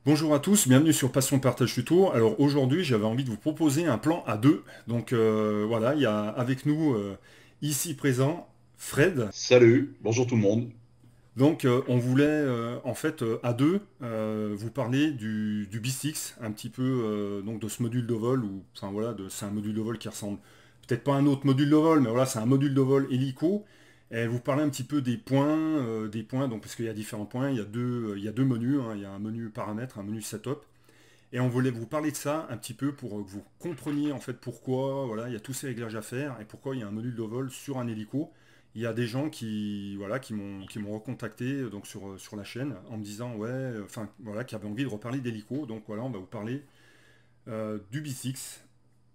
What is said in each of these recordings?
Bonjour à tous, bienvenue sur Passion Partage Tuto. Alors aujourd'hui, j'avais envie de vous proposer un plan à deux. Donc voilà, il y a avec nous ici présent Fred. Salut, bonjour tout le monde. Donc on voulait en fait à deux vous parler du B6, un petit peu donc de ce module de vol ou enfin voilà, c'est un module de vol qui ressemble peut-être pas à un autre module de vol, mais voilà, c'est un module de vol hélico. Et vous parler un petit peu des points, donc parce qu'il y a différents points, il y a deux menus, hein. Il y a un menu paramètres, un menu setup. Et on voulait vous parler de ça un petit peu pour que vous compreniez en fait pourquoi voilà, il y a tous ces réglages à faire et pourquoi il y a un module de vol sur un hélico. Il y a des gens qui voilà qui m'ont recontacté donc sur la chaîne en me disant ouais enfin voilà qui avaient envie de reparler d'hélico. Donc voilà, on va vous parler du B6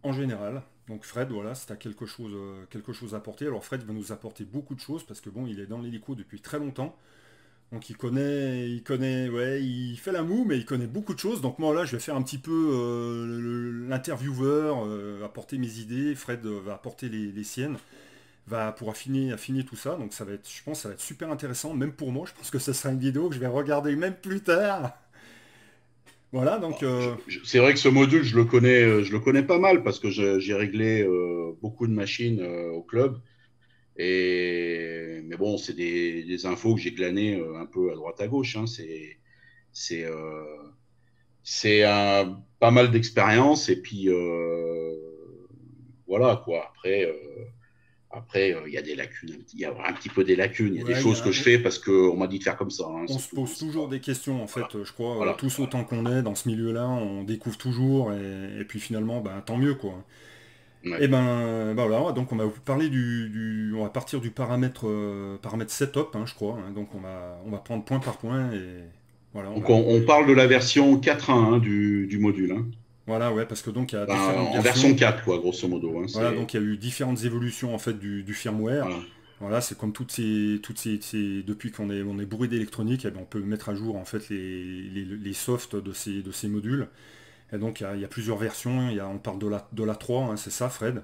en général. Donc Fred, voilà, si tu as quelque chose à apporter. Alors Fred va nous apporter beaucoup de choses parce que bon, il est dans l'hélico depuis très longtemps. Donc ouais, il fait la moue, mais il connaît beaucoup de choses. Donc moi là, je vais faire un petit peu l'intervieweur, apporter mes idées. Fred va apporter les siennes, va pour affiner tout ça. Donc ça va être, je pense, que ça va être super intéressant, même pour moi. Je pense que ce sera une vidéo que je vais regarder même plus tard. Voilà, donc C'est vrai que ce module, je le connais pas mal parce que j'ai réglé beaucoup de machines au club. Mais bon, c'est des infos que j'ai glanées un peu à droite à gauche, hein. C'est euh, pas mal d'expérience et puis voilà quoi. Après, il y a des lacunes, il y a un petit peu des lacunes. Il y a des ouais, choses que je fais parce qu'on m'a dit de faire comme ça, hein, on c'est se tout, hein, pose c'est toujours pas, des questions en voilà, fait. Je crois voilà. tous autant qu'on est dans ce milieu-là, on découvre toujours et puis finalement, ben, tant mieux quoi. Et Ouais. ben voilà, donc on va vous parler on va partir du paramètre setup, hein, je crois. Hein. Donc on va prendre point par point et voilà, Donc on parle de la version 4.1 hein, du module, hein. voilà, ouais, parce que donc il y a Enfin, différentes en version versions. 4, quoi, grosso modo, hein, Voilà, donc il y a eu différentes évolutions en fait du firmware. voilà. Voilà, c'est comme depuis on est bourré d'électronique, eh ben, on peut mettre à jour en fait les softs de ces modules. Et donc il y a plusieurs versions. On parle de la 3, hein, c'est ça, Fred.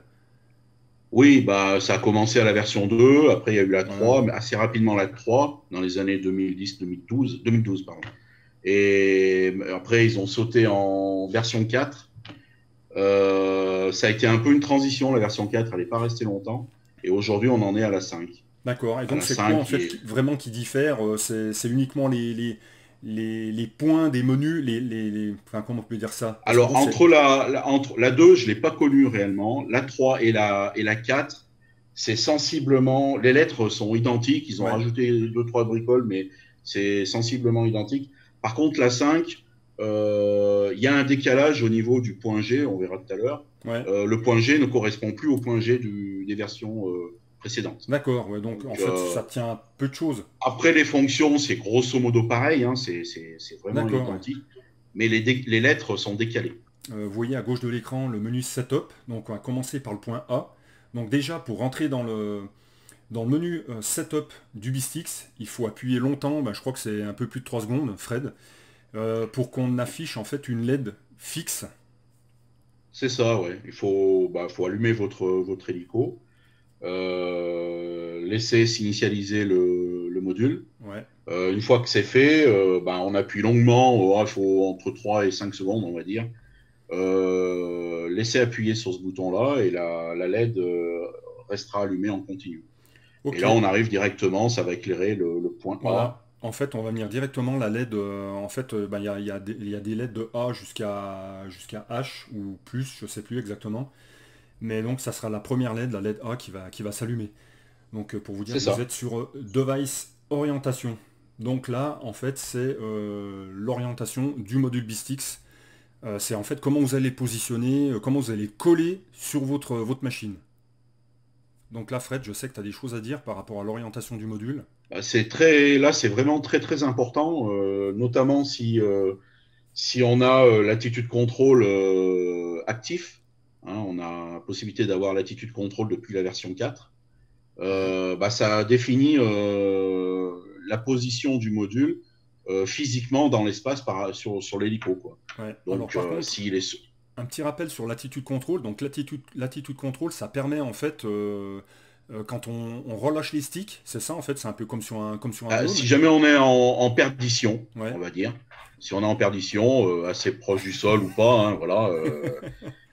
Oui, bah, ça a commencé à la version 2, après il y a eu la Voilà. 3, mais assez rapidement la 3, dans les années 2012, pardon. Et après, ils ont sauté en version 4. Ça a été un peu une transition, la version 4, elle n'est pas restée longtemps. Et aujourd'hui, on en est à la 5. D'accord. Et À donc la c'est quoi 5 en qui fait est... vraiment qui diffère c'est uniquement les points des menus, enfin comment on peut dire ça? Parce que bon Alors, c'est. entre la 2, je ne l'ai pas connue réellement. La 3 et la 4, c'est sensiblement. Les lettres sont identiques. Ils ont Ouais, rajouté deux, trois bricoles, mais c'est sensiblement identique. Par contre, la 5, il y a un décalage au niveau du point G, on verra tout à l'heure. ouais. Le point G ne correspond plus au point G des versions précédentes. D'accord, ouais, donc Donc, en fait ça tient à peu de choses. après, les fonctions, c'est grosso modo pareil, hein, c'est vraiment D'accord, ouais. identique, mais les lettres sont décalées. Vous voyez à gauche de l'écran le menu Setup. Donc on va commencer par le point A. Donc déjà pour rentrer dans le menu Setup du Bistix, il faut appuyer longtemps, ben, je crois que c'est un peu plus de 3 secondes, Fred, pour qu'on affiche en fait une LED fixe. C'est ça, ouais. Faut allumer votre hélico, laisser s'initialiser le module. Ouais. Une fois que c'est fait, on appuie longuement, il faut entre 3 et 5 secondes, on va dire. Laissez appuyer sur ce bouton-là et la LED restera allumée en continu. Et Ok, là, on arrive directement, ça va éclairer le point A. voilà. En fait, on va venir directement la LED. En fait, ben, il y a des LED de A jusqu'à H ou plus, je sais plus exactement. Mais donc, ça sera la première LED, la LED A, qui va s'allumer. Donc, pour vous dire C'est que vous ça. êtes sur Device Orientation. Donc là, en fait, c'est l'orientation du module Bistix. C'est en fait comment vous allez positionner, comment vous allez coller sur votre machine. Donc là, Fred, je sais que tu as des choses à dire par rapport à l'orientation du module. Là, c'est vraiment très très important, notamment si on a l'attitude contrôle actif, hein, on a la possibilité d'avoir l'attitude contrôle depuis la version 4. Ouais. Ça définit la position du module physiquement dans l'espace sur l'hélico, quoi. Ouais. Alors Donc, par contre, s'il est un petit rappel sur l'attitude contrôle. Donc l'attitude contrôle, ça permet en fait quand on relâche les sticks, c'est ça en fait, c'est un peu comme sur un drone. Si jamais on est en perdition, Ouais. on va dire, si on est en perdition, assez proche du sol ou pas, hein, voilà.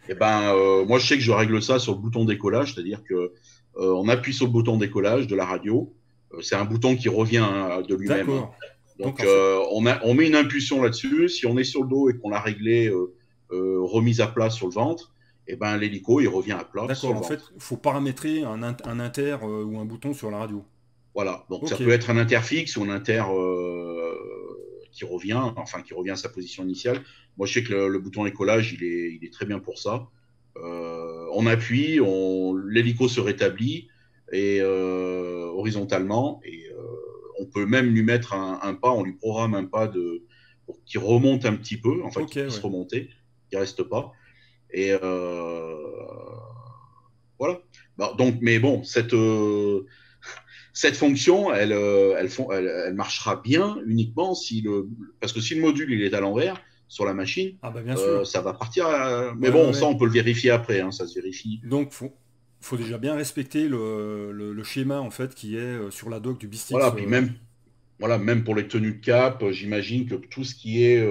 Et ben, moi, je sais que je règle ça sur le bouton décollage, c'est-à-dire que on appuie sur le bouton décollage de la radio. C'est un bouton qui revient hein, de lui-même. Hein. D'accord. Donc Donc, en fait, on met une impulsion là-dessus. Si on est sur le dos et qu'on l'a réglé, remise à plat sur le ventre, et ben l'hélico il revient à plat sur d'accord. le En fait, ventre. faut paramétrer un inter ou un bouton sur la radio. Voilà. Donc ça Ok. peut être un inter fixe ou un inter qui revient, enfin qui revient à sa position initiale. Moi, je sais que le bouton décollage, il est très bien pour ça. On appuie, l'hélico se rétablit et horizontalement et on peut même lui mettre un pas, on lui programme un pas pour qu'il remonte un petit peu, enfin Ok, qu'il puisse ouais. remonter, qu'il reste pas. Et voilà. Bah, donc, mais bon, cette fonction, elle marchera bien uniquement parce que si le module il est à l'envers sur la machine, Ah bah bien sûr. ça va partir. Mais Ouais, ouais, bon, ça ouais. on peut le vérifier après, hein, ça se vérifie. Donc faut déjà bien respecter le schéma en fait qui est sur la dock du Voilà, Bistix. puis même, voilà, même pour les tenues de cap, j'imagine que tout ce qui est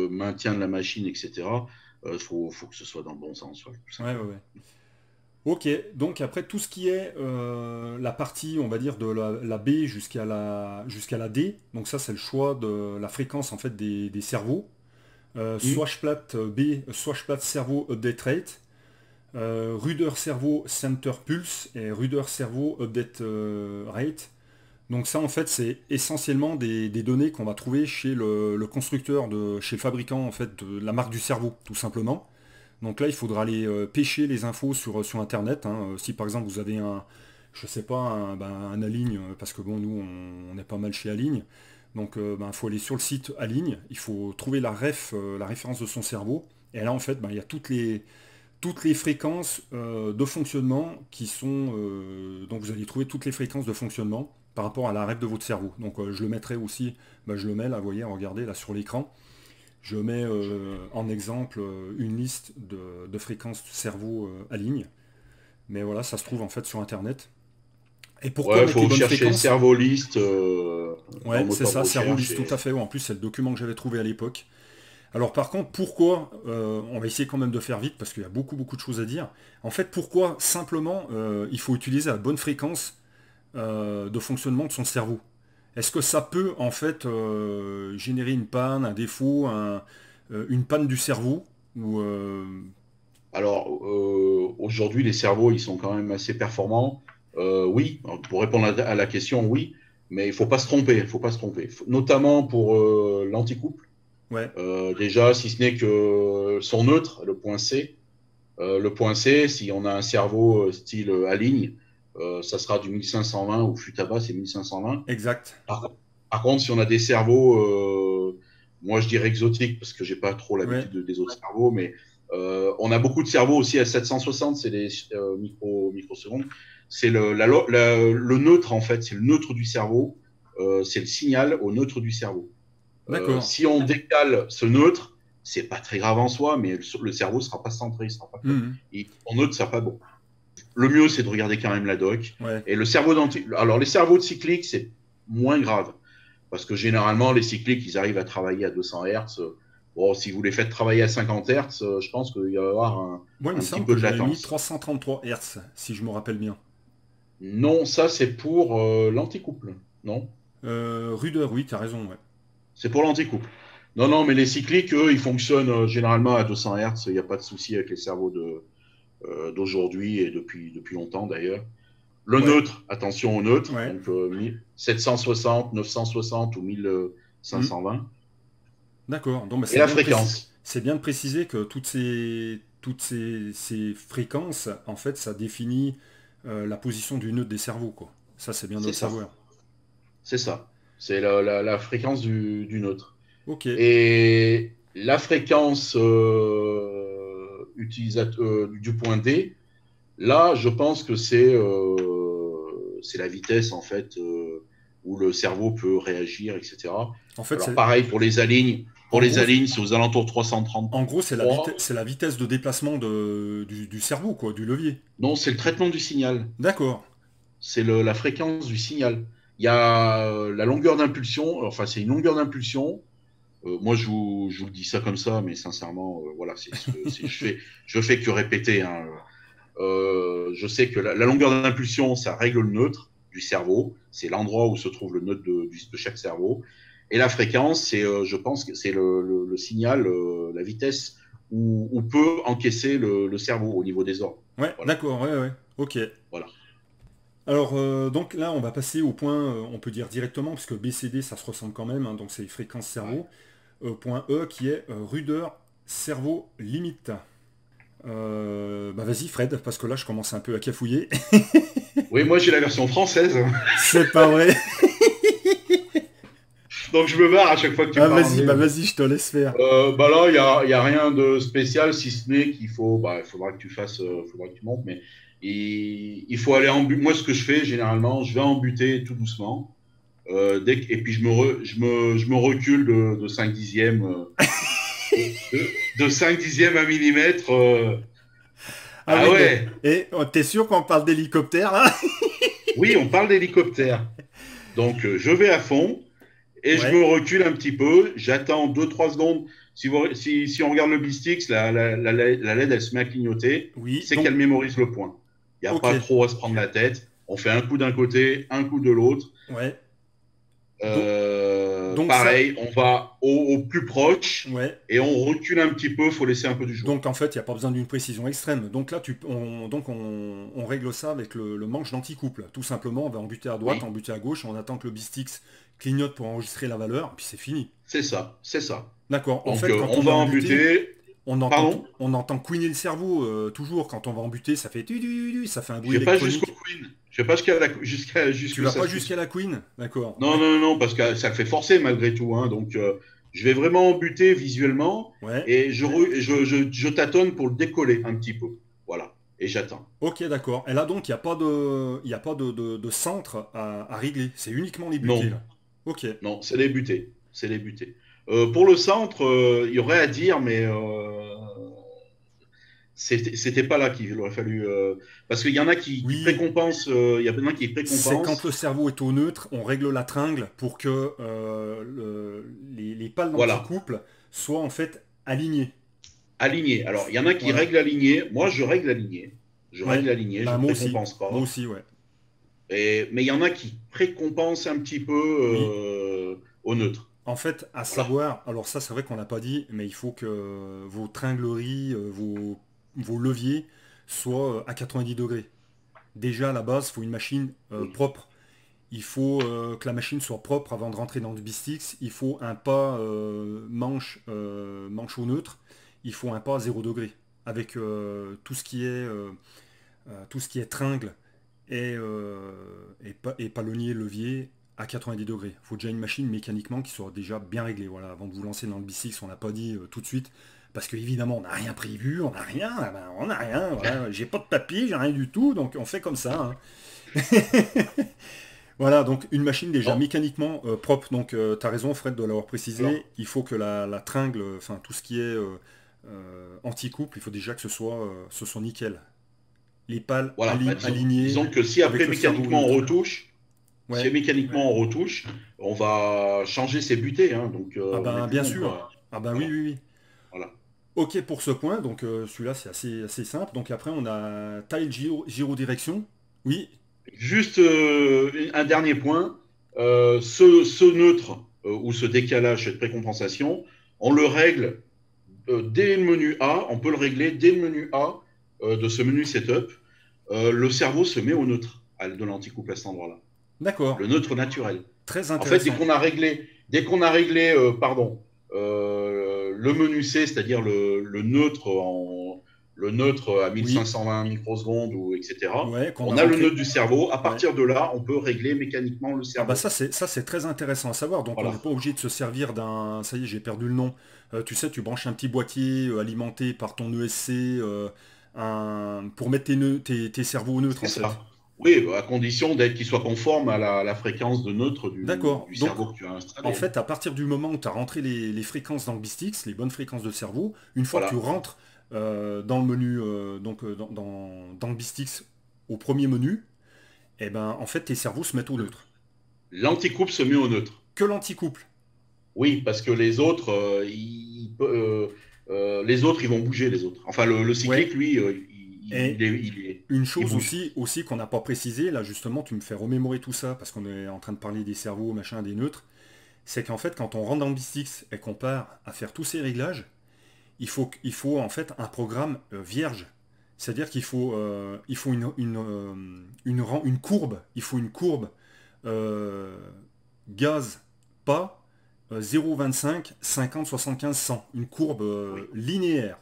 maintien de la machine, etc. Faut que ce soit dans le bon sens, ouais, tout Ouais, ouais, simplement. ouais. Ok, donc après tout ce qui est la partie, on va dire, de la B jusqu'à la D, donc ça c'est le choix de la fréquence en fait des cerveaux. Hmm. Swashplat B, Swashplat cerveau update rate, Ruder cerveau center pulse et Ruder cerveau update rate. Donc ça en fait c'est essentiellement des données qu'on va trouver chez le constructeur, chez le fabricant en fait de la marque du cerveau, tout simplement. Donc là, il faudra aller pêcher les infos sur Internet. Hein. Si par exemple vous avez je sais pas, un Aligne, parce que bon, nous, on est pas mal chez Aligne. Donc il faut aller sur le site Aligne, il faut trouver la référence de son cerveau. Et là, en fait, il y a toutes les fréquences de fonctionnement qui sont... donc vous allez trouver toutes les fréquences de fonctionnement par rapport à la ref de votre cerveau. Donc je le mettrai aussi, je le mets là, vous voyez, regardez là sur l'écran. Je mets en exemple une liste de fréquences cerveau à ligne. Mais voilà, ça se trouve en fait sur Internet. Et pourquoi Ouais, mettre les faut bonnes chercher fréquences? cerveau list dans le Ouais, c'est moteur de ça, cerveau recherche liste, tout à fait. Ouais, en plus, c'est le document que j'avais trouvé à l'époque. Alors par contre, pourquoi, on va essayer quand même de faire vite parce qu'il y a beaucoup de choses à dire. En fait, pourquoi simplement il faut utiliser la bonne fréquence de fonctionnement de son cerveau? Est-ce que ça peut en fait générer une panne, un défaut, une panne du cerveau ou Alors, aujourd'hui, les cerveaux, ils sont quand même assez performants. Oui, pour répondre à la question, oui, mais il faut pas se tromper. Il faut pas se tromper. Notamment pour l'anticouple. ouais, Déjà, si ce n'est que son neutre, le point C. Le point C, si on a un cerveau style Aligne, ça sera du 1520 ou Futaba, c'est 1520. exact. Par, par contre, si on a des cerveaux, moi je dirais exotiques parce que j'ai pas trop Ouais, l'habitude des autres cerveaux, mais on a beaucoup de cerveaux aussi à 760, c'est des microsecondes. C'est le neutre en fait, c'est le neutre du cerveau, c'est le signal au neutre du cerveau. d'accord. Si on décale ce neutre, c'est pas très grave en soi, mais le cerveau sera pas centré, il sera pas comme. Mhm. Son neutre, ça sera pas bon. Le mieux, c'est de regarder quand même la doc. Ouais, Et le cerveau alors les cerveaux de cyclique, c'est moins grave. Parce que généralement, les cycliques, ils arrivent à travailler à 200 Hz. Bon, si vous les faites travailler à 50 Hz, je pense qu'il va y avoir moi il me un petit semble peu que de j'avais mis latence. 333 Hz, si je me rappelle bien. Non, ça, c'est pour l'anticouple. Non, Ruder, oui, t'as raison, ouais. c'est pour l'anticouple. Non, non, mais les cycliques, eux, ils fonctionnent généralement à 200 Hz. Il n'y a pas de souci avec les cerveaux d'aujourd'hui et depuis longtemps d'ailleurs. Le Ouais, neutre, attention au neutre, ouais. donc 760, 960 ou Mhm. 1520. D'accord. Donc Et la fréquence. c'est bien de préciser que ces fréquences, en fait, ça définit la position du nœud des cerveaux, quoi. Ça, c'est bien de C'est le ça. savoir. C'est ça. C'est la fréquence du neutre. Ok. Et la fréquence du point D, là, je pense que c'est la vitesse, en fait, où le cerveau peut réagir, etc. En fait, Alors, c'est... pareil pour les alignes. Pour En les gros, alignes, c'est aux alentours de en gros, 333. c'est la vitesse de déplacement du cerveau, quoi, du levier. Non, c'est le traitement du signal. D'accord. C'est la fréquence du signal. Il y a la longueur d'impulsion, enfin, c'est une longueur d'impulsion. Moi, je vous le dis ça comme ça, mais sincèrement, voilà, je fais que répéter, hein. Je sais que la longueur d'impulsion, ça règle le neutre du cerveau. C'est l'endroit où se trouve le neutre de chaque cerveau. Et la fréquence, je pense que c'est le signal, la vitesse où peut encaisser le cerveau au niveau des ordres. Ouais, Voilà, d'accord, ouais, ouais. Ok. voilà. Alors, donc là, on va passer au point, on peut dire directement, parce que BCD, ça se ressemble quand même, hein, donc c'est fréquence Ouais. cerveau. Point E, qui est rudeur cerveau limite. Bah vas-y, Fred, parce que là, je commence un peu à cafouiller. Oui, moi j'ai la version française, C'est pas vrai. donc je me barre à chaque fois que tu Ah parles vas-y, anglais. bah vas-y, je te laisse faire. Bah là, y a rien de spécial, si ce n'est qu'il faut, bah, il faudra que tu fasses, faudra que tu montes, mais il faut aller en but. Moi, ce que je fais généralement, je vais en butée tout doucement, et puis je me recule de 5 dixièmes, de 5 dixièmes à millimètre. Ah Ah oui, mais... ouais, Et t'es sûr qu'on parle d'hélicoptère, là? oui, on parle d'hélicoptère. Donc, je vais à fond et je me Ouais, recule un petit peu. J'attends 2 3 secondes. Si on regarde le Bistix, la LED, elle se met à clignoter. oui, C'est donc, qu'elle mémorise le point. Il n'y a ok, pas trop à se prendre la tête. On fait un coup d'un côté, un coup de l'autre. ouais. Donc ça, Pareil, on va au plus proche ouais. et on recule un petit peu. Il faut laisser un peu du jour. Donc en fait, il n'y a pas besoin d'une précision extrême. Donc là, on règle ça avec le manche d'anticouple. Tout simplement, on va embuter à droite, Oui, embuter à gauche, on attend que le bistix clignote pour enregistrer la valeur, puis c'est fini. c'est ça, c'est ça. D'accord. En Donc, fait, quand on on est va embuté, embuter. Pardon? on entend couiner le cerveau toujours. Quand on va embuter, ça fait ça fait un Je bruit vais pas jusqu'au électronique. Queen. Je vais pas jusqu'à Tu jusque vas ça pas se jusqu'à couche. la queen, d'accord. Non, non, non, parce que ça le fait forcer malgré tout, hein. Donc, je vais vraiment en buter visuellement Ouais. et je tâtonne pour le décoller un petit peu. Voilà. Et j'attends. Ok, d'accord. Et là donc, il y a pas de centre à régler. C'est uniquement les butées Non, là. Ok. non, c'est les butés. C'est les butés. Pour le centre, il y aurait à dire, mais c'était pas là qu'il aurait fallu. Parce qu'il y en a qui Oui, précompensent. Il y en a qui c'est quand le précompensent. cerveau est au neutre, on règle la tringle pour que les pales Voilà. d'anticouple soient en fait alignées. Aligné. Alors, il y en a qui Voilà. règlent aligné. Moi, je règle aligné. Je Ouais. règle aligné. Je Bah moi aussi. précompense Moi pas. aussi, ouais. Mais il y en a qui précompensent un petit peu Oui. au neutre. En fait, à Voilà. savoir, alors ça c'est vrai qu'on n'a pas dit, mais il faut que vos tringleries, vos leviers soient à 90 degrés. Déjà à la base, il faut une machine Oui. propre. Il faut que la machine soit propre avant de rentrer dans le bistix. Il faut un pas manche au neutre. Il faut un pas à 0 degré. Avec tout ce qui est tringle et palonnier, levier à 90 degrés. Il faut déjà une machine mécaniquement qui soit déjà bien réglée. Voilà, avant de vous lancer dans le bistix, on n'a pas dit tout de suite. Parce qu'évidemment, on n'a rien prévu, on n'a rien, ah ben, on n'a rien, voilà. J'ai pas de papier, j'ai rien du tout, donc on fait comme ça, hein. Voilà, donc une machine déjà Non, mécaniquement propre. Donc tu as raison Fred de l'avoir alors, précisé. Il faut que la tringle, enfin tout ce qui est anti-couple, il faut déjà que ce soit nickel. Les pales voilà. Bah, alignées disons que si avec après le cerveau mécaniquement neutre. on retouche, si Ouais. mécaniquement on retouche, on va changer ses butées, hein. Donc, Ah on n'est ben plus bien bon, sûr. quoi. Ah ben oui, Voilà. oui, oui. Voilà. Ok pour ce point, donc celui-là c'est assez simple. Donc après on a taille gyro direction. Oui, Juste un dernier point. Ce neutre ou ce décalage, cette précompensation, on le règle dès le menu A. On peut le régler dès le menu A de ce menu setup. Le cerveau se met au neutre de l'anticouple à cet endroit-là. d'accord. Le neutre naturel. Très En fait, intéressant. dès qu'on a réglé, le menu C, c'est-à-dire le neutre à Oui, 1520 microsecondes ou etc. ouais, qu'on a On a le rentré. neutre du cerveau. À Ouais. partir de là, on peut régler mécaniquement le Ah bah cerveau. ça c'est très intéressant à savoir. Donc on Voilà. n'est pas obligé de se servir d'un. Ça y est, j'ai perdu le nom. Tu sais, tu branches un petit boîtier alimenté par ton ESC pour mettre tes cerveaux neutres C'est en fait. ça. Oui, à condition qu'il soit conforme à la fréquence de neutre D'accord. du Donc, cerveau que tu as installé. en fait, à partir du moment où tu as rentré les fréquences dans le Bistix, les bonnes fréquences de cerveau, une fois que tu Voilà. rentres dans le menu, dans le Bistix au premier menu, eh ben, en fait, tes cerveaux se mettent au neutre. L'anticouple se met au neutre. Que l'anticouple. Oui, parce que les autres, les autres, ils vont bouger, les autres. Enfin, le cyclique, Ouais. lui, Et une il chose bouge. aussi qu'on n'a pas précisé, là justement, tu me fais remémorer tout ça parce qu'on est en train de parler des cerveaux, machin, des neutres, c'est qu'en fait, quand on rentre dans le Bistix et qu'on part à faire tous ces réglages, il faut en fait un programme vierge. C'est-à-dire il faut une courbe. Il faut une courbe euh, gaz, pas 0,25, 50, 75, 100. Une courbe Oui, linéaire.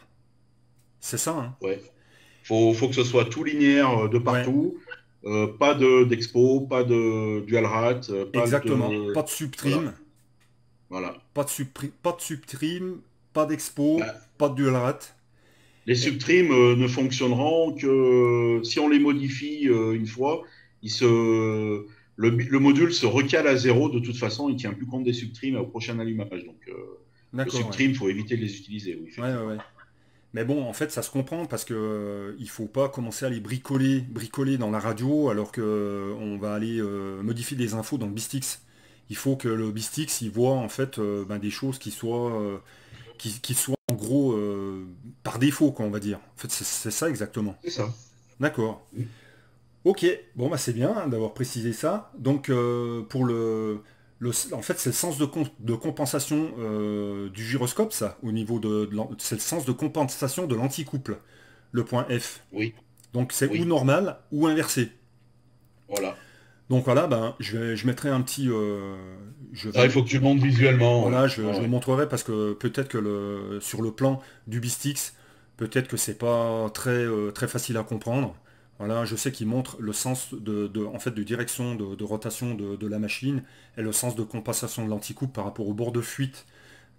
C'est ça, hein? ouais. Faut que ce soit tout linéaire de Ouais, partout. Pas d'expo, pas de dual rate, pas exactement. de. Pas de Voilà, subtrim, voilà. pas de subtrim, pas d'expo, Bah, pas de dual rate. les Et- subtrims ne fonctionneront que si on les modifie une fois, le module se recale à zéro. De toute façon, il ne tient plus compte des subtrims au prochain allumage. Donc, le D'accord, ouais. subtrim, il faut éviter de les utiliser, oui, Ouais, ouais, effectivement. ouais. Mais bon, en fait, ça se comprend parce que il faut pas commencer à les bricoler dans la radio alors que on va aller modifier des infos dans le Bistix. Il faut que le Bistix il voit en fait ben, des choses qui soient en gros par défaut, quoi, on va dire. En fait, c'est ça exactement. C'est ça. D'accord. Ok, bon bah c'est bien hein, d'avoir précisé ça. Donc pour en fait c'est le sens de compensation du gyroscope ça, au niveau c'est le sens de compensation de l'anticouple, le point F. Oui, Donc c'est ou oui. normal ou inversé. Voilà. Donc voilà, ben je mettrai un petit, je Ça, vais, il faut que tu le montres visuellement, ouais. voilà, Ouais, je le ouais. montrerai parce que peut-être que sur le plan du Bistix, peut-être que c'est pas très facile à comprendre. Voilà, je sais qu'il montre le sens en fait, de direction de rotation de la machine et le sens de compensation de l'anticouple par rapport au bord de fuite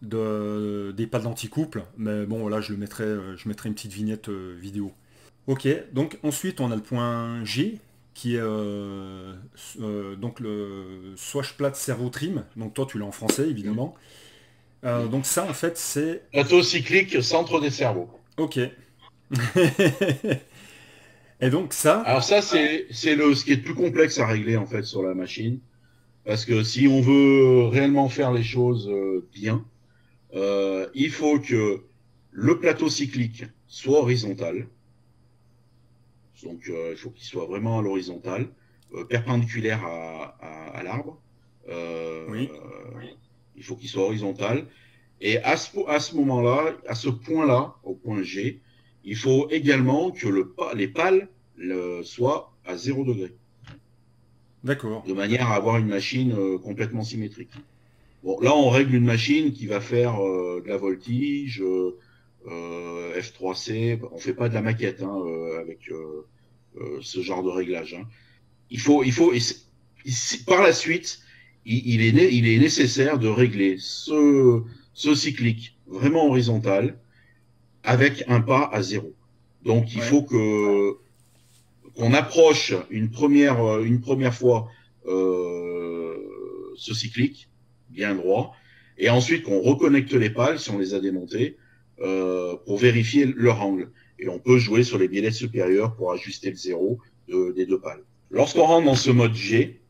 des pales d'anticouple. Mais bon, voilà, je mettrai une petite vignette vidéo. Ok, donc ensuite on a le point G qui est donc le Swashplat Servo Trim. Donc toi tu l'as en français Mm, évidemment. mm. Donc ça en fait c'est... Plateau cyclique, centre des cerveaux. Ok. Et donc ça... Alors ça, ce qui est le plus complexe à régler en fait sur la machine, parce que si on veut réellement faire les choses bien, il faut que le plateau cyclique soit horizontal, donc il faut qu'il soit vraiment à l'horizontale, perpendiculaire à l'arbre. Euh, Oui. il faut qu'il soit horizontal. Et à ce moment-là, à ce point-là, au point G, il faut également que les pales soient à 0 degré, D'accord. de manière à avoir une machine complètement symétrique. Bon, là, on règle une machine qui va faire de la voltige, F3C. On ne fait pas de la maquette hein, avec ce genre de réglage. Hein. Par la suite, il est nécessaire de régler ce cyclique vraiment horizontal avec un pas à zéro. Donc, il Ouais. faut qu'on approche une première fois ce cyclique bien droit, et ensuite qu'on reconnecte les pales si on les a démontées pour vérifier leur angle. Et on peut jouer sur les biellets supérieurs pour ajuster le zéro des deux pales. Lorsqu'on rentre dans ce mode G,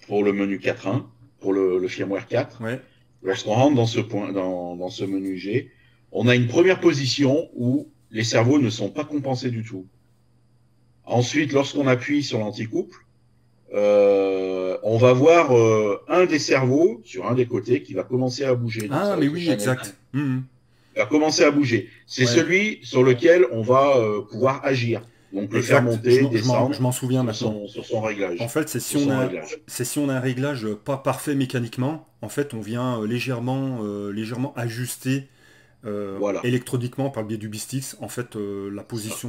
pour le menu 4.1, pour le firmware 4, Ouais. lorsqu'on rentre dans ce menu G, on a une première position où les cerveaux ne sont pas compensés du tout. Ensuite, lorsqu'on appuie sur l'anticouple, on va voir un des cerveaux sur un des côtés qui va commencer à bouger dans Ah mais avec le oui, channel. exact. Mhm. Il va commencer à bouger. C'est Ouais. celui sur lequel on va pouvoir agir. Donc le faire Exact. monter, Je descendre m'en souviens maintenant. sur son En réglage. fait, Sur son réglage. c'est si on a un réglage pas parfait mécaniquement, en fait, on vient légèrement ajuster Voilà, électroniquement par le biais du Bistix, en fait, c'est ça.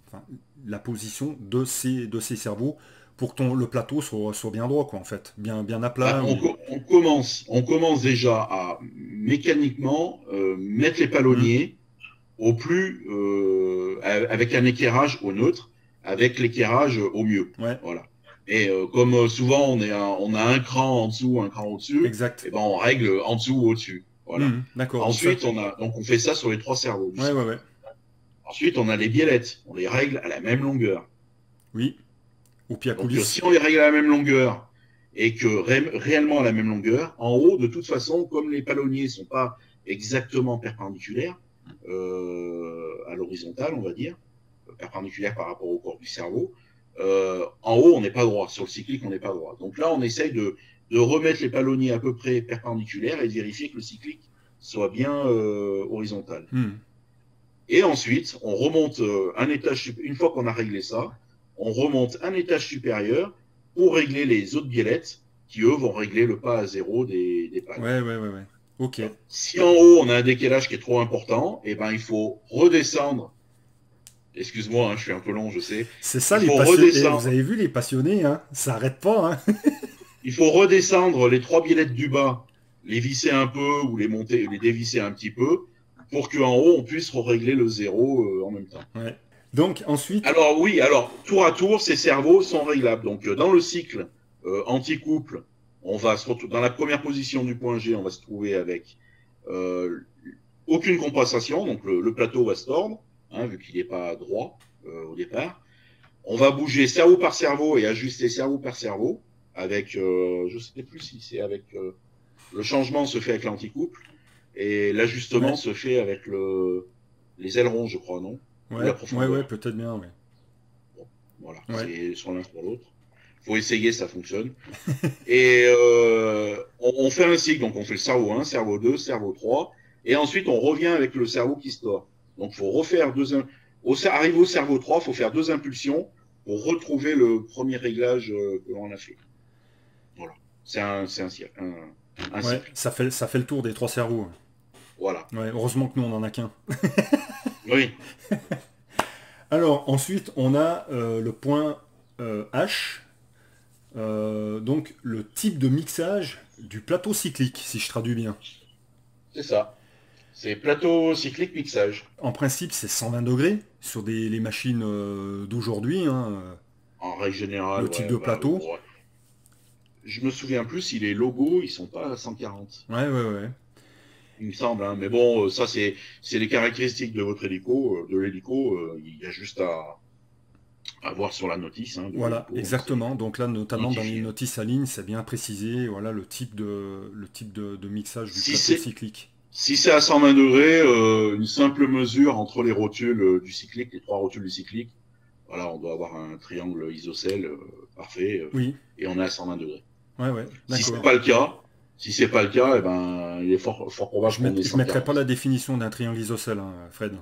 enfin, la position de ces cerveaux pour que le plateau soit bien droit, quoi, en fait, bien à Bah, plat. on commence déjà à mécaniquement mettre les Hmm. palonniers au plus avec un éclairage au neutre, avec l'éclairage au mieux. Ouais, Voilà. Et comme souvent on a un cran en dessous, un cran au-dessus, exact. et ben on règle en dessous ou au-dessus. Voilà. D'accord, donc ça. Ensuite, on fait ça sur les trois cerveaux du Ouais, ouais, cycle. ouais. Ensuite, on a les biellettes. On les règle à la même longueur. Oui. Au pied à Donc, coulisse. si on les règle à la même longueur et que réellement à la même longueur, en haut, de toute façon, comme les palonniers ne sont pas exactement perpendiculaires à l'horizontale, on va dire, perpendiculaires par rapport au corps du cerveau, en haut, on n'est pas droit. Sur le cyclique, on n'est pas droit. Donc là, on essaye de remettre les palonniers à peu près perpendiculaires et de vérifier que le cyclique soit bien horizontal. Et ensuite, on remonte un étage, une fois qu'on a réglé ça, on remonte un étage supérieur pour régler les autres biellettes qui, eux, vont régler le pas à zéro des pales. Ouais, ouais, ouais, ouais. Ok. Alors, si en haut, on a un décalage qui est trop important, eh ben, il faut redescendre. Excuse-moi, hein, je suis un peu long, je sais. C'est ça Il les faut passionnés. Vous redescendre. avez vu les passionnés, hein? Ça arrête pas, hein? Il faut redescendre les trois biellettes du bas, les visser un peu ou les monter, les dévisser un petit peu, pour qu'en haut, on puisse régler le zéro en même temps. Ouais. Donc ensuite. Alors oui, alors tour à tour, ces cerveaux sont réglables. Donc dans le cycle anti-couple, on va se retrouver dans la première position du point G, on va se trouver avec aucune compensation, donc le plateau va se tordre, hein, vu qu'il n'est pas droit au départ. On va bouger cerveau par cerveau et ajuster cerveau par cerveau avec, je ne sais plus si c'est avec le changement se fait avec l'anticouple et l'ajustement se fait avec les ailerons, je crois, non? Ou la Ouais, ouais, ouais, profondeur. peut-être bien, ouais. Bon, voilà, Ouais. c'est soit l'un soit l'autre. Faut essayer, ça fonctionne. Et on fait un cycle, donc on fait le cerveau 1, cerveau 2, cerveau 3, et ensuite on revient avec le cerveau qui se tord. Donc il faut refaire arrivé au cerveau 3, il faut faire deux impulsions pour retrouver le premier réglage que l'on a fait. Voilà. C'est un Ouais, cycle. ça fait le tour des trois cerveaux. Voilà. Ouais, heureusement que nous, on en a qu'un. Oui. Alors, ensuite, on a le point H. Donc, le type de mixage du plateau cyclique, si je traduis bien. C'est ça. C'est plateau cyclique mixage. En principe, c'est 120 degrés sur les machines d'aujourd'hui, hein, En règle générale, le type ouais, de bah, plateau. ouais. Je me souviens plus si les logos, ils sont pas à 140. Ouais, ouais, ouais. Il me semble, hein. Mais bon, ça c'est les caractéristiques de votre hélico, de l'hélico. Il y a juste à voir sur la notice hein, de Voilà, l'hélico. Hein, c'est exactement. Donc là, notamment dans les identifié. notices à ligne, c'est bien précisé, voilà, le type de mixage du Si plateau c'est cyclique. si c'est à 120 degrés, une simple mesure entre les rotules du cyclique, les trois rotules du cyclique, voilà, on doit avoir un triangle isocèle parfait Oui, et on est à 120 degrés. ouais, ouais, Si c'est d'accord. pas le cas, si c'est pas le cas, eh ben, il est fort probable qu'on ait Je mettrai pas la 140. définition d'un triangle isocèle, hein, Fred.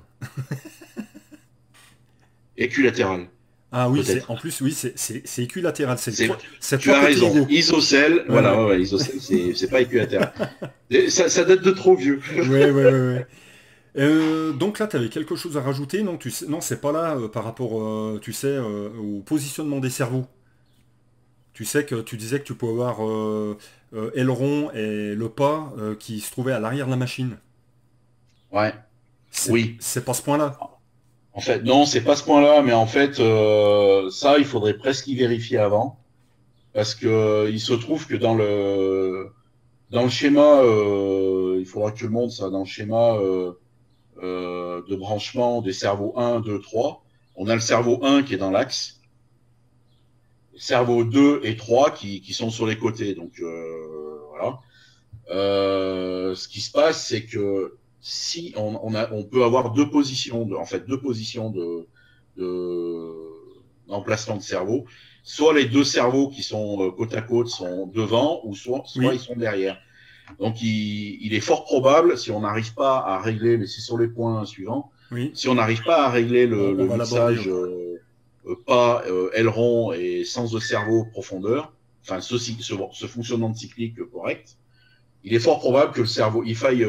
Équilatéral, Ah oui, en peut-être. plus, oui, c'est équilatéral, C'est, c'est tu trois as côtés raison. égaux. Isocèle, Ouais, voilà, ouais. ouais, ouais, isocèle, c'est pas équilatéral. Et ça date de trop vieux. Ouais, ouais, ouais, ouais. Donc là, tu avais quelque chose à rajouter? Non, non, c'est pas là par rapport, tu sais, au positionnement des cerveaux. Tu sais que tu disais que tu pouvais avoir aileron et le pas qui se trouvait à l'arrière de la machine. Ouais, oui. C'est pas ce point-là. En fait, non, c'est pas ce point-là, mais en fait, ça, il faudrait presque y vérifier avant, parce que il se trouve que dans le schéma, il faudra que tu le montres ça, dans le schéma de branchement des cerveaux 1, 2, 3, on a le cerveau 1 qui est dans l'axe, cerveau 2 et 3 qui sont sur les côtés. Donc voilà. Ce qui se passe, c'est que si on peut avoir deux positions, en fait deux positions de d'emplacement de cerveau, soit les deux cerveaux qui sont côte à côte sont devant, ou soit ils Oui, sont derrière. Donc il est fort probable, si on n'arrive pas à régler, mais c'est sur les points suivants, oui. si on n'arrive pas à régler On le va l'aborder, mixage ouais. pas aileron et sens de cerveau profondeur, enfin ce fonctionnement de cyclique correct, il est fort probable que le cerveau, il faille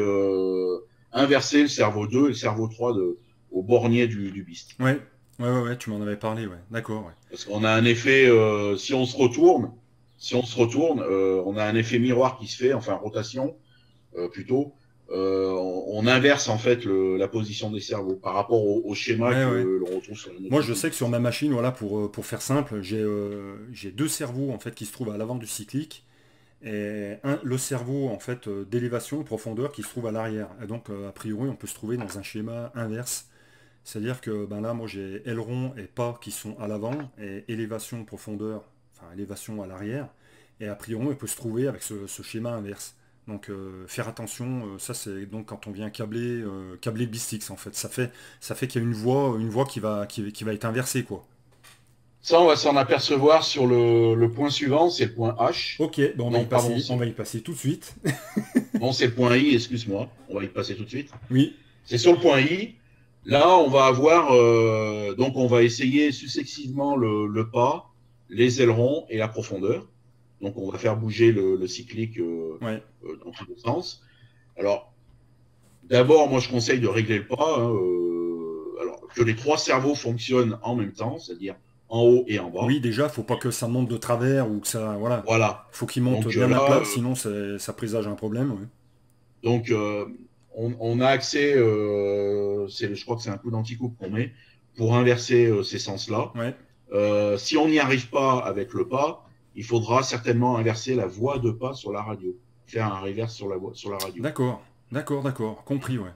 inverser le cerveau 2 et le cerveau 3 au bornier du BIST. Ouais, ouais, ouais, ouais, tu m'en avais parlé, ouais. D'accord, ouais. Parce qu'on a un effet, si on se retourne, on a un effet miroir qui se fait, enfin rotation plutôt, on inverse en fait la position des cerveaux par rapport au schéma Ouais, que ouais. l'on retrouve sur la Moi, je notice. sais que sur ma machine, voilà, pour faire simple, j'ai deux cerveaux en fait qui se trouvent à l'avant du cyclique et le cerveau en fait d'élévation, de profondeur qui se trouve à l'arrière. Et donc, a priori, on peut se trouver dans un schéma inverse. C'est-à-dire que ben là, moi, j'ai aileron et pas qui sont à l'avant et élévation, profondeur, enfin élévation à l'arrière. Et a priori, on peut se trouver avec ce schéma inverse. Donc, faire attention, ça c'est donc quand on vient câbler le Bistix en fait. Ça fait qu'il y a une voie qui va être inversée quoi. Ça, on va s'en apercevoir sur le point suivant, c'est le point H. Ok, ben Non, pardon, on va y passer tout de suite. non, c'est le point I, excuse-moi. On va y passer tout de suite. Oui, C'est sur le point I. Là, on va avoir, donc on va essayer successivement le pas, les ailerons et la profondeur. Donc on va faire bouger le cyclique ouais. dans tous les sens. Alors, d'abord, moi je conseille de régler le pas, hein, alors, que les trois cerveaux fonctionnent en même temps, c'est-à-dire en haut et en bas. Oui, déjà, faut pas que ça monte de travers ou que ça. Voilà. Voilà. Faut qu'il monte Donc bien à là, plat, sinon ça présage un problème. Ouais. donc on a accès, je crois que c'est un coup d'anticoupe qu'on met pour inverser ces sens-là. Ouais. Si on n'y arrive pas avec le pas, il faudra certainement inverser la voie de pas sur la radio, faire un reverse sur la radio. D'accord, d'accord. Compris, ouais.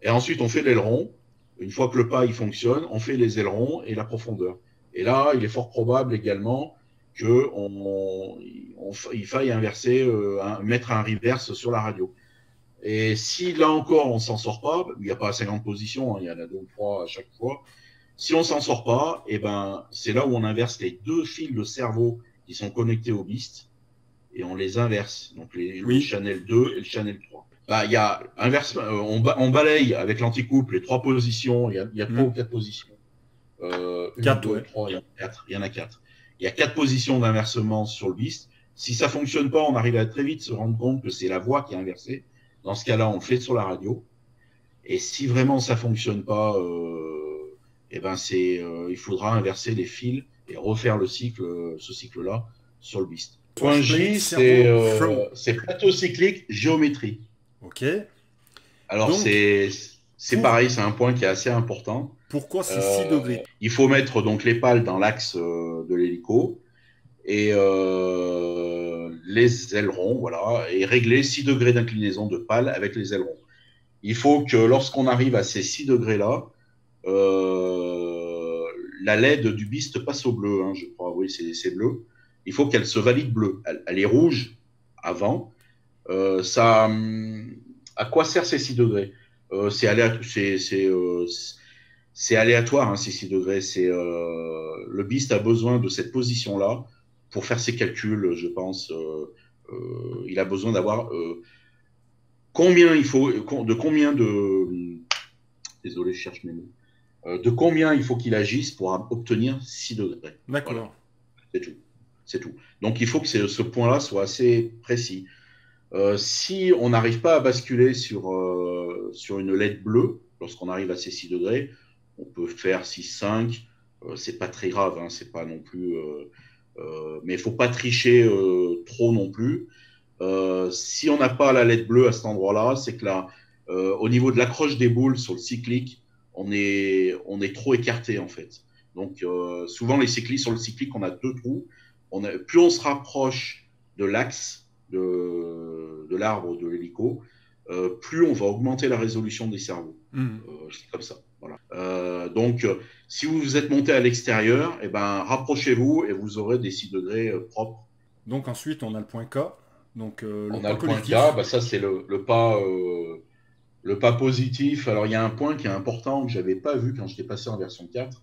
Et ensuite, on fait l'aileron. Une fois que le pas il fonctionne, on fait les ailerons et la profondeur. Et là, il est fort probable également qu'il faille inverser, mettre un reverse sur la radio. Et si là encore on s'en sort pas, il n'y a pas 50 positions, hein, il y en a 2 ou 3 à chaque fois. Si on s'en sort pas, et ben c'est là où on inverse les deux fils de cerveau qui sont connectés au BIST et on les inverse. Donc le Oui. channel 2 et le channel 3. Bah, il y a inverse, on balaye avec l'anticouple les trois positions, il y a 3 ou 4 positions. 1, 4, 2, ouais. 3, il y en a 4. Il y en a 4. Il y a 4 positions d'inversement sur le BIST. Si ça fonctionne pas, on arrive à très vite se rendre compte que c'est la voie qui est inversée. Dans ce cas-là, on le fait sur la radio. Et si vraiment ça fonctionne pas, eh ben il faudra inverser les fils et refaire ce cycle-là sur le BIST. Point Wash plate, J, cerveau, flow. c'est plateau cyclique géométrie. Ok. Alors Donc, c'est pour, pareil, c'est un point qui est assez important. pourquoi c'est 6 degrés? Il faut mettre donc les pales dans l'axe de l'hélico et les ailerons, voilà, et régler 6 degrés d'inclinaison de pale avec les ailerons. Il faut que lorsqu'on arrive à ces 6 degrés-là, la LED du BIST passe au bleu, hein, je crois, oui, c'est bleu. Il faut qu'elle se valide bleue. Elle est rouge avant. À quoi sert ces 6 degrés C'est aléatoire, hein, ces 6 degrés. Le BIST a besoin de cette position-là pour faire ses calculs, je pense. Il a besoin d'avoir combien il faut, de combien de. Désolé, je cherche mes mots. De combien il faut qu'il agisse pour obtenir 6 degrés. Voilà, D'accord. c'est tout. C'est tout. Donc il faut que ce point-là soit assez précis. Si on n'arrive pas à basculer sur une LED bleue, lorsqu'on arrive à ces 6 degrés, on peut faire 6,5. C'est pas très grave, hein, c'est pas non plus. Mais il faut pas tricher trop non plus. Si on n'a pas la LED bleue à cet endroit-là, c'est que là, au niveau de l'accroche des boules sur le cyclique, on est trop écarté en fait. Donc souvent les cyclistes sur le cyclique, on a 2 trous. Plus on se rapproche de l'axe de l'arbre de l'hélico, plus on va augmenter la résolution des cerveaux. Hmm. C'est comme ça. Voilà. Donc, si vous êtes monté à l'extérieur, eh ben, rapprochez-vous et vous aurez des 6 degrés propres. Donc ensuite, on a le point K. Donc le On a pas le point K, collectif. bah, ça c'est le pas positif. Alors, il y a un point qui est important que je n'avais pas vu quand j'étais passé en version 4.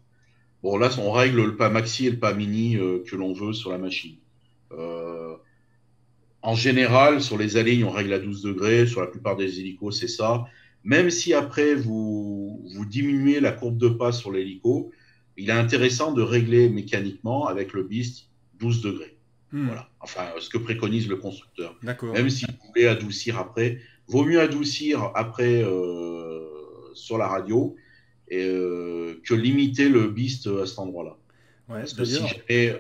Bon, là, on règle le pas maxi et le pas mini que l'on veut sur la machine. Euh, En général, sur les alignes, on règle à 12 degrés. Sur la plupart des hélicos, c'est ça. Même si après, vous diminuez la courbe de pas sur l'hélico, il est intéressant de régler mécaniquement avec le BIST 12 degrés. Hmm. Voilà. Enfin, ce que préconise le constructeur. D'accord. Même si vous voulez adoucir après, vaut mieux adoucir après sur la radio que limiter le BIST à cet endroit-là. Ouais, Parce que d'ailleurs,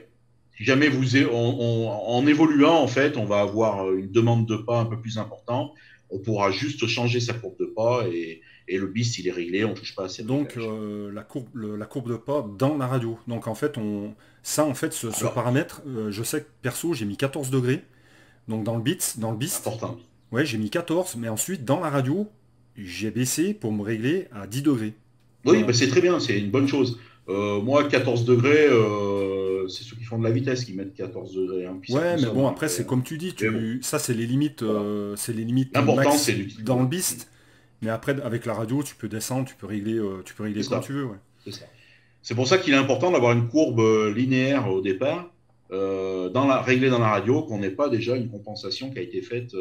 si jamais en évoluant, en fait, on va avoir une demande de pas un peu plus importante. on pourra juste changer sa courbe de pas et le bis, il est réglé, on ne touche pas à ces Donc réglages. la courbe de pas dans la radio. Donc en fait, ce Alors, paramètre, je sais que perso, j'ai mis 14 degrés. Donc dans le c'est BIST, important. ouais, j'ai mis 14, mais ensuite dans la radio, j'ai baissé pour me régler à 10 degrés. Oui, Voilà. bah, c'est très bien, c'est une bonne chose. Moi, 14 degrés, c'est ceux qui font de la vitesse qui mettent 14 degrés, hein, puis ça Ouais, mais consomme. bon, Hein, après, c'est comme tu dis, mais bon, ça voilà. c'est les limites L'important, c'est max dans le l'utilisation. BIST. Mais après, avec la radio, tu peux descendre, tu peux régler C'est comme ça, tu veux, ouais. c'est ça. C'est pour ça qu'il est important d'avoir une courbe linéaire au départ, réglée dans la radio, qu'on n'ait pas déjà une compensation qui a été faite.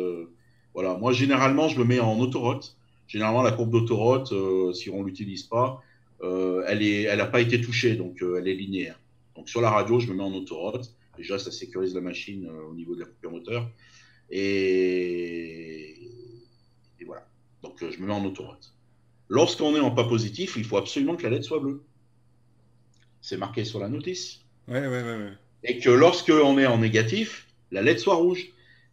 Voilà. Moi, généralement, je le mets en autoroute. Généralement, la courbe d'autoroute, si on ne l'utilise pas, elle n'a pas été touchée, donc elle est linéaire. Donc sur la radio, je me mets en autoroute. Déjà, ça sécurise la machine au niveau de la coupure moteur. Et, et voilà. Donc je me mets en autoroute. Lorsqu'on est en pas positif, il faut absolument que la LED soit bleue. C'est marqué sur la notice. Ouais, ouais, ouais, ouais. Et que lorsqu'on est en négatif, la LED soit rouge.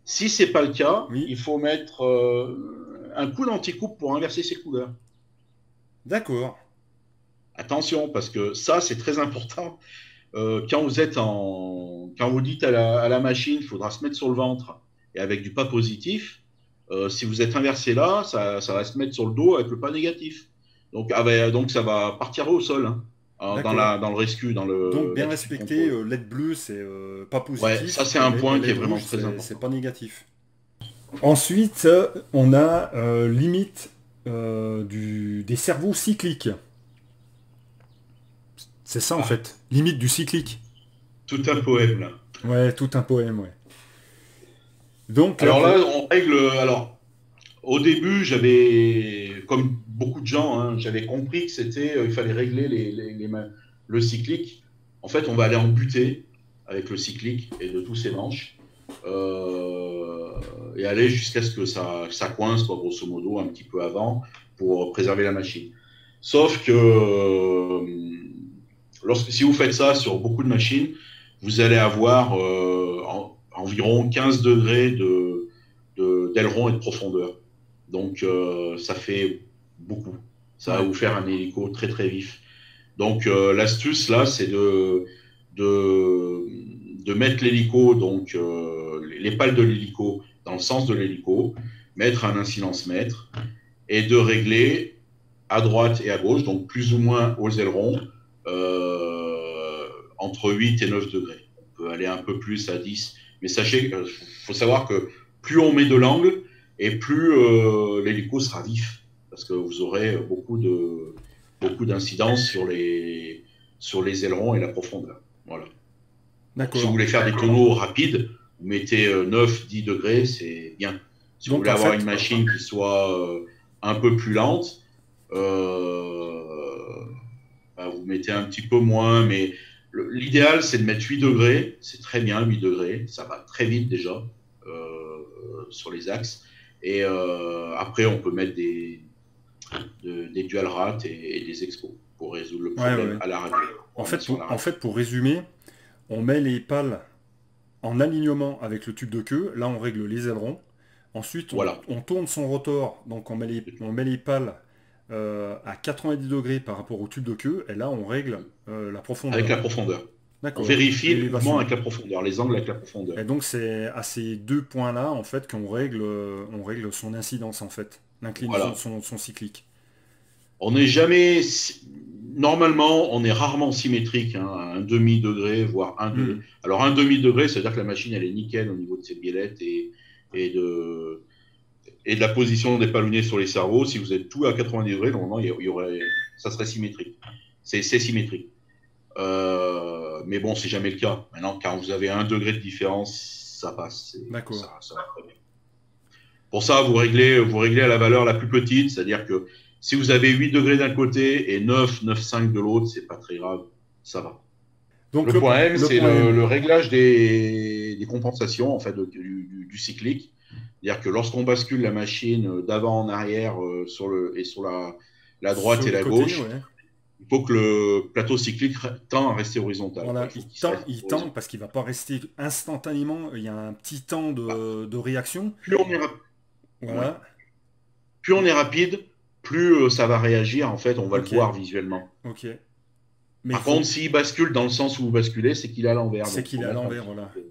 Si ce n'est pas le cas, Oui, il faut mettre un coup d'anticoupe pour inverser ses couleurs. d'accord. Attention, parce que ça, c'est très important. Quand vous dites à la machine, il faudra se mettre sur le ventre et avec du pas positif, si vous êtes inversé là, ça va se mettre sur le dos avec le pas négatif. Donc ça va partir au sol, hein, D'accord. dans le rescue, dans Donc bien l'attitude respecté, contrôle. LED bleu, c'est pas Ouais, ça positif, c'est et un point qui est LED vraiment rouge, très c'est important. pas négatif. Ensuite, on a limite des cerveaux cycliques. C'est ça en Ah, fait, limite du cyclique. tout un poème là. Ouais, tout un poème, ouais. Donc là, Alors là, on règle. Alors, au début, j'avais, comme beaucoup de gens, hein, j'avais compris que il fallait régler le cyclique. En fait, on va aller en butée avec le cyclique et de tous ses manches et aller jusqu'à ce que ça coince, quoi, grosso modo, un petit peu avant pour préserver la machine. Sauf que si vous faites ça sur beaucoup de machines, vous allez avoir environ 15 degrés d'aileron et de profondeur. Donc, ça fait beaucoup. Ça va ouais. vous faire un hélico très très vif. Donc, l'astuce là, c'est de mettre l'hélico, donc les pales de l'hélico dans le sens de l'hélico, mettre un incidence mètre et de régler à droite et à gauche, donc plus ou moins aux ailerons, entre 8 et 9 degrés. On peut aller un peu plus à 10, mais sachez qu'il faut savoir que plus on met de l'angle, et plus l'hélico sera vif, parce que vous aurez beaucoup d'incidence sur les ailerons et la profondeur. Voilà. Donc, si vous D'accord. voulez faire des tonneaux rapides, vous mettez 9-10 degrés, c'est bien. Si vous Donc voulez en avoir une fait, machine qui soit un peu plus lente, euh, bah, vous mettez un petit peu moins, mais l'idéal, c'est de mettre 8 degrés. C'est très bien, 8 degrés. Ça va très vite déjà sur les axes. Et après, on peut mettre des dual rate et des expos pour résoudre le ouais, problème ouais. à la radio. On va mettre sur la En radio. fait, pour résumer, on met les pales en alignement avec le tube de queue. Là, on règle les ailerons. Ensuite, Voilà, on tourne son rotor. Donc, on met les pales à 90 degrés par rapport au tube de queue. Et là, on règle la avec profondeur. la profondeur. On D'accord. vérifie le mouvement L'élévation. avec la profondeur, les angles avec la profondeur. Et donc, c'est à ces deux points-là, en fait, on règle son incidence, en fait. L'inclinaison de Voilà. son cyclique. On n'est jamais. Normalement, on est rarement symétrique, hein, à un demi-degré, voire un degré. Hmm. Alors, un demi-degré, c'est-à-dire que la machine, elle est nickel au niveau de ses biellettes et de, et de la position des palonniers sur les cerveaux. Si vous êtes tout à 90 degrés, normalement, ça serait symétrique. C'est symétrique. Mais bon, c'est jamais le cas. Maintenant, quand vous avez un degré de différence, ça passe. D'accord. Ça va très bien. Pour ça, vous réglez à la valeur la plus petite, c'est-à-dire que si vous avez 8 degrés d'un côté et 9,5 de l'autre, c'est pas très grave, ça va. Donc, Le point M, le c'est point M. le réglage des compensations en fait, du cyclique. C'est-à-dire que lorsqu'on bascule la machine d'avant en arrière sur la droite Sur et les la côtés, gauche, ouais. il faut que le plateau cyclique tend à rester horizontal. Voilà, Il faut qu'il reste il tend horizontal. parce qu'il va pas rester instantanément. Il y a un petit temps Bah, de réaction. plus on est rapide, ouais. Voilà. Plus on est rapide, plus ça va réagir, en fait, on va le Ok, voir visuellement. ok. Mais il Par contre, faut... s'il bascule dans le sens où vous basculez, c'est qu'il est à l'envers. C'est Donc, il qu'il faut est à mettre un l'envers, petit voilà. peu.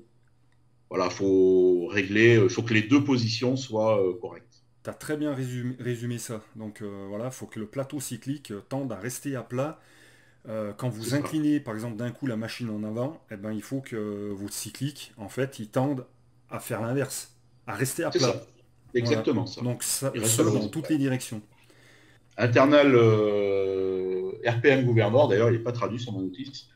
Voilà, faut régler, il faut que les deux positions soient correctes. T'as très bien résumé ça. Donc voilà, il faut que le plateau cyclique tende à rester à plat. Quand C'est vous ça. inclinez par exemple d'un coup la machine en avant, eh ben, il faut que votre cyclique, en fait, il tende à faire l'inverse, à rester à C'est plat. ça. Voilà. Exactement ça. Donc Il reste ce à dans toutes les l'horizontale. directions. Internal RPM Governor, d'ailleurs, il n'est pas traduit sur mon notice.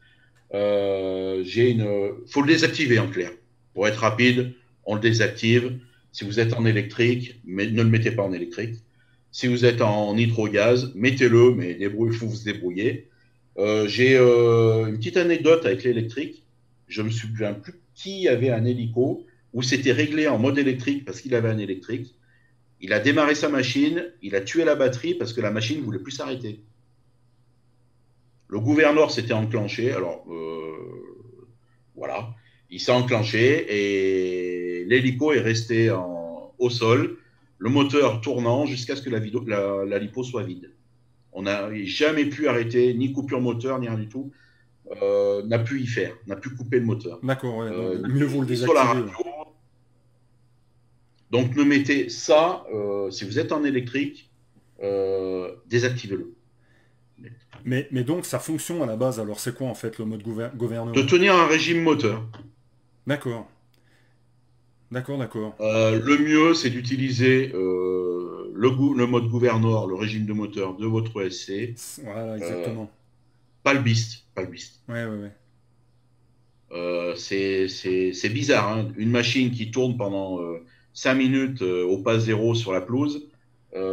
Faut le désactiver en clair. Pour être rapide, on le désactive. Si vous êtes en électrique, mais ne le mettez pas en électrique. Si vous êtes en nitro-gaz, mettez-le, mais il faut vous débrouiller. J'ai une petite anecdote avec l'électrique. Je me souviens plus qui avait un hélico où c'était réglé en mode électrique parce qu'il avait un électrique. Il a démarré sa machine, il a tué la batterie parce que la machine ne voulait plus s'arrêter. Le gouverneur s'était enclenché, alors voilà, il s'est enclenché et l'hélico est resté au sol, le moteur tournant jusqu'à ce que la lipo soit vide. On n'a jamais pu arrêter, ni coupure moteur, ni rien du tout, n'a pu y faire, n'a pu couper le moteur. D'accord, ouais, donc mieux vaut le Ni sur la désactiver. Ouais. radio. Donc ne mettez ça, si vous êtes en électrique, désactivez-le. Mais donc sa fonction à la base, alors c'est quoi en fait le mode De gouverneur? tenir un régime moteur. D'accord, d'accord, d'accord. Le mieux, c'est d'utiliser le mode gouverneur, le régime de moteur de votre OSC. Voilà, Euh, exactement. pas le BIST, pas le BIST. Ouais, ouais, ouais. C'est bizarre, hein. Une machine qui tourne pendant 5 minutes au pas zéro sur la pelouse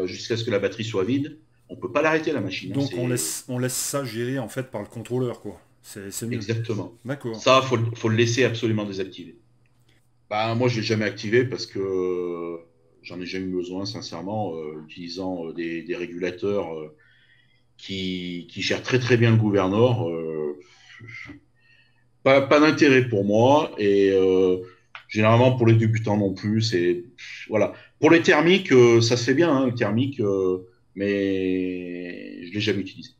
jusqu'à ce que la batterie soit vide. On peut pas l'arrêter la machine, hein. Donc on laisse ça gérer en fait par le contrôleur, quoi. C'est mieux. Exactement. D'accord. Ça, faut le laisser absolument désactiver. Bah, moi, je l'ai jamais activé parce que j'en ai jamais eu besoin, sincèrement, utilisant des régulateurs qui gèrent très très bien le gouverneur. Pas d'intérêt pour moi et généralement pour les débutants non plus. Voilà. Pour les thermiques, ça se fait bien, hein, le thermique, mais je l'ai jamais utilisé.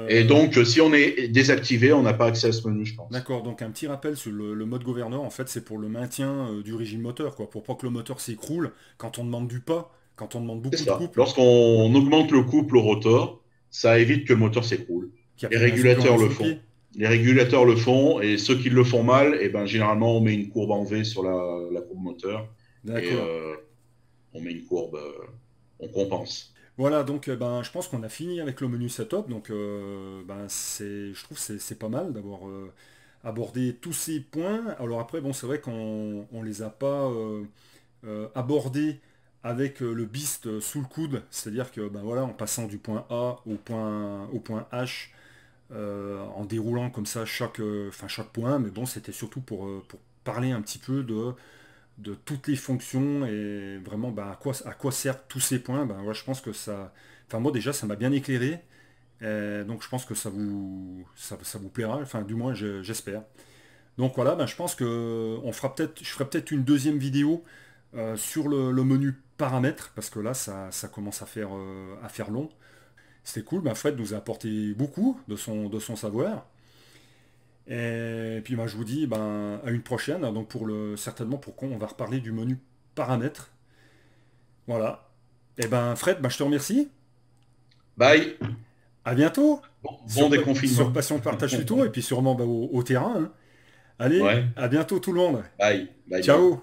Et donc, si on est désactivé, on n'a pas accès à ce menu, je pense. D'accord, donc un petit rappel sur le mode gouverneur, en fait, c'est pour le maintien du régime moteur, quoi, pour pas que le moteur s'écroule quand on demande du pas, quand on demande C'est beaucoup de ça. couple, Lorsqu'on augmente le couple au rotor, ça évite que le moteur s'écroule. qu'il n'y a Les plus rien plus régulateurs rien le sous le pied. font. Les régulateurs le font et ceux qui le font mal, eh ben, généralement, on met une courbe en V sur la courbe moteur et D'accord. on met une courbe, on compense. Voilà, donc ben, je pense qu'on a fini avec le menu setup, donc ben, je trouve que c'est pas mal d'avoir abordé tous ces points. Alors après, bon, c'est vrai qu'on les a pas abordés avec le beast sous le coude, c'est-à-dire que ben, voilà, en passant du point A au point H, en déroulant comme ça chaque point, mais bon, c'était surtout pour parler un petit peu de toutes les fonctions et vraiment ben, à quoi servent tous ces points. Ben, ouais, je pense que ça. Enfin, moi déjà, ça m'a bien éclairé. Donc je pense que ça vous plaira, enfin du moins j'espère. Donc voilà, ben, je pense que je ferai peut-être une deuxième vidéo sur le menu paramètres, parce que là ça commence à faire long. C'était cool, ben, Fred nous a apporté beaucoup de son savoir. Et puis ben, je vous dis ben, à une prochaine, donc certainement pour qu'on va reparler du menu paramètres. Voilà. Et ben Fred, ben, je te remercie. Bye, À bientôt bon sur déconfinement. Passion Partage Tuto et puis sûrement ben, au terrain. Hein. Allez, Ouais, à bientôt tout le monde. bye, bye, bye. Ciao